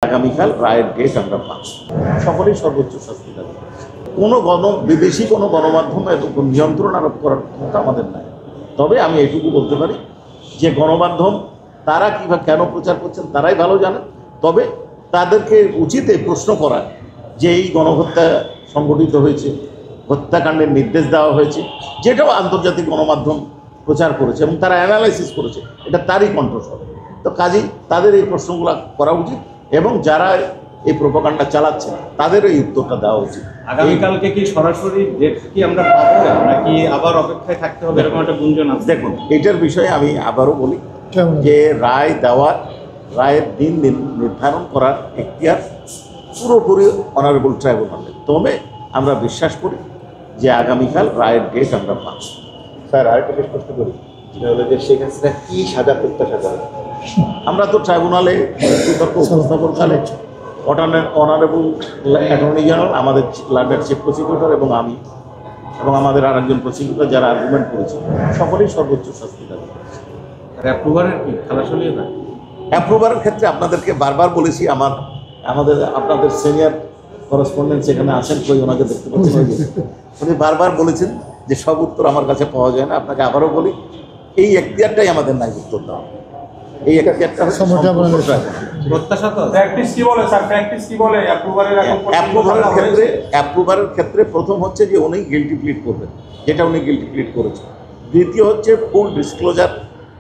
আগামীকাল রায়ের ডেট আমরা পাব। সকলেই সর্বোচ্চ শাস্তি দাবি। বিদেশি কোনো গণমাধ্যমে নিয়ন্ত্রণ আরোপ করার ক্ষমতা আমাদের নাই। তবে আমি এটুকু বলতে পারি যে গণমাধ্যম তারা কিংবা কেন প্রচার করছেন তারাই ভালো জানেন। তবে তাদেরকে উচিত প্রশ্ন করা যে এই গণহত্যা সংগঠিত হয়েছে, হত্যাকাণ্ডের নির্দেশ দেওয়া হয়েছে, যেটাও আন্তর্জাতিক গণমাধ্যম প্রচার করেছে এবং তারা অ্যানালাইসিস করেছে, এটা তারই কণ্ঠস্বর। তো কাজেই তাদের এই প্রশ্নগুলো করা উচিত এবং যারা এই প্রোপাগান্ডা চালাচ্ছে তাদের এই উত্তরটা দেওয়া উচিত। আগামীকালকে কি সরাসরি ডেট কি আমরা পাবো নাকি আবার অপেক্ষায় থাকতে হবে, এরকম একটা গুঞ্জন আছে? দেখুন, এটার বিষয়ে আমি আবারও বলি যে রায়ের দিন নির্ধারণ করার এখতিয়ার পুরোপুরি অনারেবল ট্রাইব্যুনালের। তবে আমরা বিশ্বাস করি যে আগামীকাল রায়ের ডেট আমরা পাব। স্যার, আরেকটা বেশ প্রশ্ন করি, যেটা হলো যে শেখ হাসিনা কী সাজা প্রত্যাশা করে? আমরা তো ট্রাইব্যুনালে বিতর্ক উপস্থাপনকালে অনারেবল অ্যাটর্নি জেনারেল, আমাদের লন্ডন চিফ প্রসিকিউটর এবং আমি এবং আমাদের আরেকজন প্রসিকিউটর যারা আর্গুমেন্ট করেছি, সকলেই সর্বোচ্চ শাস্তি দাবি করেছে। অ্যাপ্রুভারের কি খালাসলি হয়? অ্যাপ্রুভারের ক্ষেত্রে আপনাদেরকে বারবার বলেছি, আপনাদের সিনিয়র করেসপন্ডেন্ট সেখানে আছেন, কই ওনাকে দেখতে পাচ্ছেন, উনি বারবার বলেছেন যে সব উত্তর আমার কাছে পাওয়া যায় না। আপনাকে আবারও বলি, এই এখতিয়ারটাই আমাদের নাই উত্তর দেওয়া। এই এখতিয়ারটা প্রত্যাশা তো প্র্যাকটিস কি বলে স্যার, প্র্যাকটিস কি বলে অ্যাপ্রুভারের ক্ষেত্রে প্রথম হচ্ছে যে উনি গিল্টি প্লিড করবেন, যেটা উনি গিল্টি প্লিড করেছেন। দ্বিতীয় হচ্ছে ফুল ডিসক্লোজার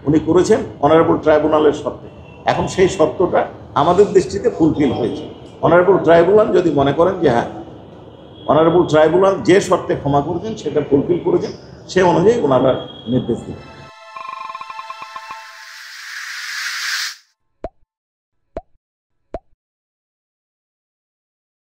উনি করেছেন অনারেবল ট্রাইব্যুনালের শর্তে। এখন সেই শর্তটা আমাদের দৃষ্টিতে ফুলফিল হয়েছে। অনারেবল ট্রাইব্যুনাল যদি মনে করেন যে হ্যাঁ, অনারেবল ট্রাইব্যুনাল যে শর্তে ক্ষমা করেছেন সেটা ফুলফিল করেছেন, সে অনুযায়ী ওনারা নির্দেশ দিন।